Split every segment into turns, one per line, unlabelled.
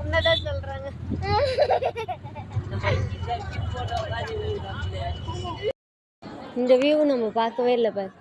உன்னதான் சொல்றாங்க. இந்த வியூ நம்ம பார்க்கவே இல்லை பார்.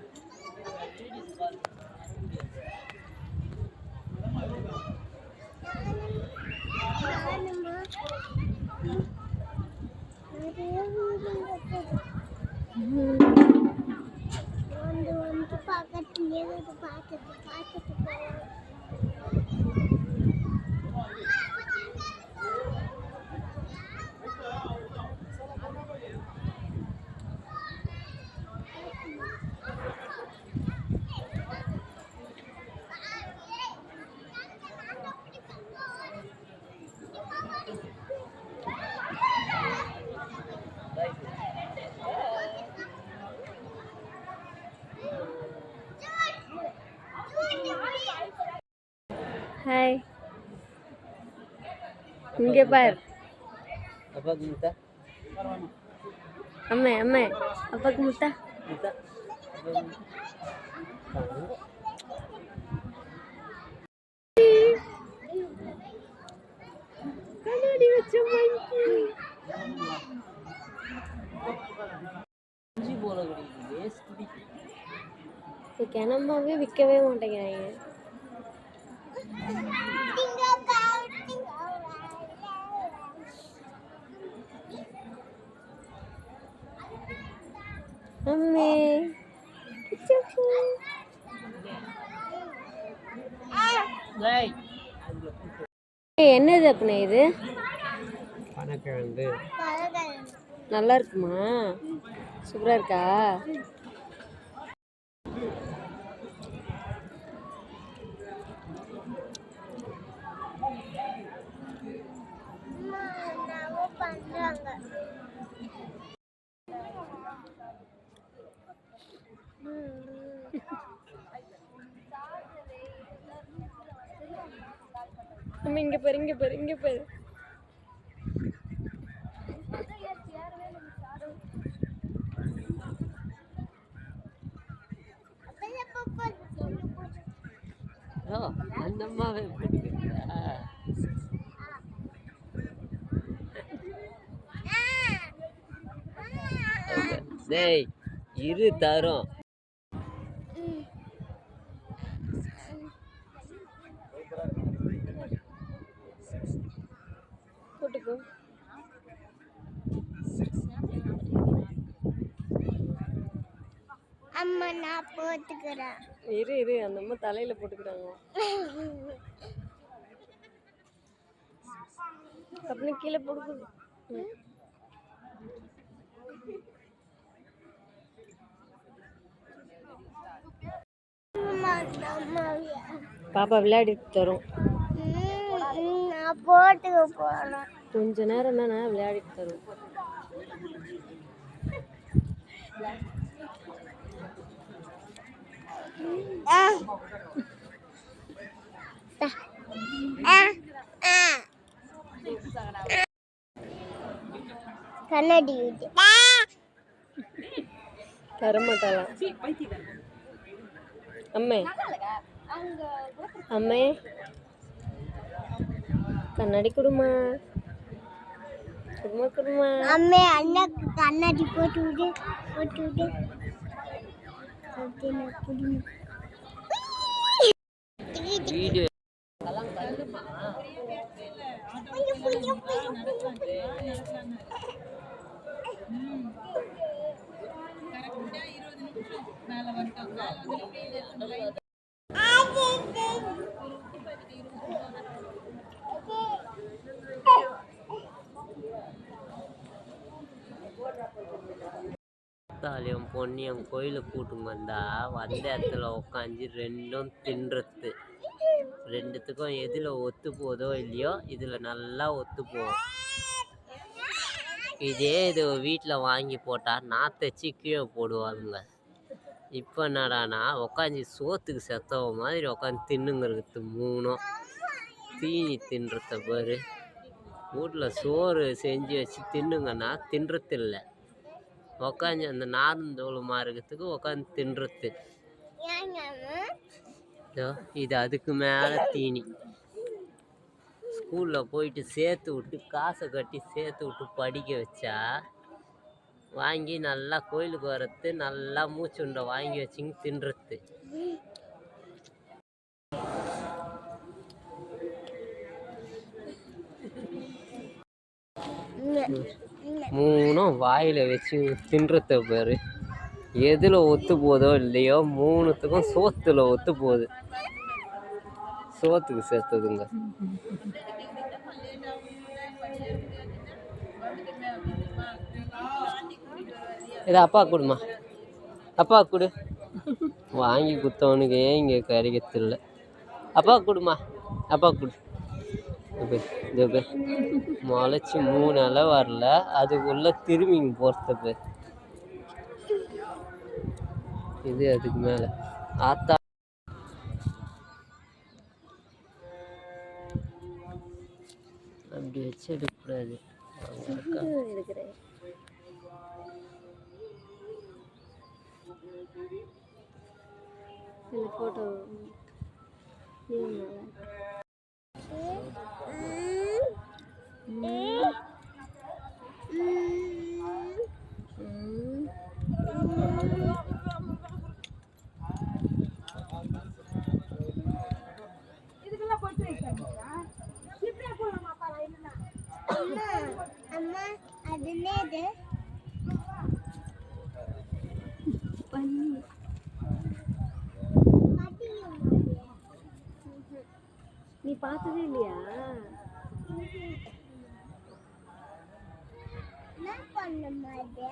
ஹாய், இங்கே பார்.
அப்பாக்கு முட்டை.
அம்மே அம்மே அப்பாக்கு முட்டை. கண்ணாடி வச்ச கிணம்பாவே விற்கவே மாட்டேங்கிறாங்க. அம்மே என்னது அப்படின்னா இது?
பனக்கிழங்கு.
நல்லா இருக்குமா? சூப்பரா இருக்கா? நம்ம இங்க பாரு, இங்க பாரு, இங்க பாரு.
அந்த அம்மாவே போட்டுக்கிறா. டேய் இரு தரும்.
போட்டுக்கோ.
அம்மா நான் போட்டுக்கிறேன்.
இரு இரு, அந்த அம்மா தலையில போட்டுக்கிறாங்க. அப்படின்னு கீழே போடுது. பாப்பா விளையாடிட்டு தரும்.
நான் போட்டுக்க போறேன்.
கொஞ்ச நேரம் தானே விளையாடிட்டு தரும்.
கண்ணாடி
தரமாட்டாளாம். அம்மே அம்மே கண்ணாடி கொடுமா, கொடுமா கொடுமா.
அம்மே அண்ணாக்கு கண்ணாடி போட்டு விடு, போட்டு விடு.
வீடியோ தாலியம் பொன்னியம் கோயிலுக்கு கூட்டும் வந்தா வந்த இடத்துல உட்காந்து ரெண்டும் தின்றது. ரெண்டுத்துக்கும் எதில் ஒத்து போதோ இல்லையோ இதில் நல்லா ஒத்து போகும். இதே இது வீட்டில் வாங்கி போட்டால் நாத்தச்சு கீழே போடுவாங்க. இப்போ என்னடானா உட்காந்து சோத்துக்கு செத்தவ மாதிரி உட்காந்து தின்னுங்கிறது. மூணும் தீனி தின்றத பாரு. வீட்டில் சோறு செஞ்சு வச்சு தின்னுங்கன்னா தின்றது இல்லை, உட்காந்து அந்த நார்ந்தோளமாக இருக்கிறதுக்கு உட்காந்து தின்றது. இது அதுக்கு மேலே தீனி. ஸ்கூலில் போயிட்டு சேர்த்து விட்டு காசை கட்டி சேர்த்து விட்டு படிக்க வச்சா வாங்கி நல்லா கோயிலுக்கு வரது, நல்லா மூச்சுண்டை வாங்கி வச்சுங்க தின்றது. மூணும் வாயில் வச்சு தின்றத பேர். எதில் ஒத்து போதோ இல்லையோ மூணுத்துக்கும் சோத்துல ஒத்து போகுது. சோத்துக்கு சேர்த்ததுங்க. இது அப்பா கொடுமா, அப்பா கொடு. வாங்கி குத்தவனுக்கு இங்கே கறிக்கத்தில்லை. அப்பா கொடுமா, அப்பா கொடு. இது முளைச்சி 3 இலை வரல, அதுக்குள்ளே திரும்பிங்க போகிறது. இது அதுக்கு மேலே ஆத்தா அப்படி வச்சு எடுக்கக்கூடாது.
ஃபோட்டோ
அம்மா அது என்னது?
நீ பார்த்ததே இல்லையா?
என்ன பண்ண மாதிரி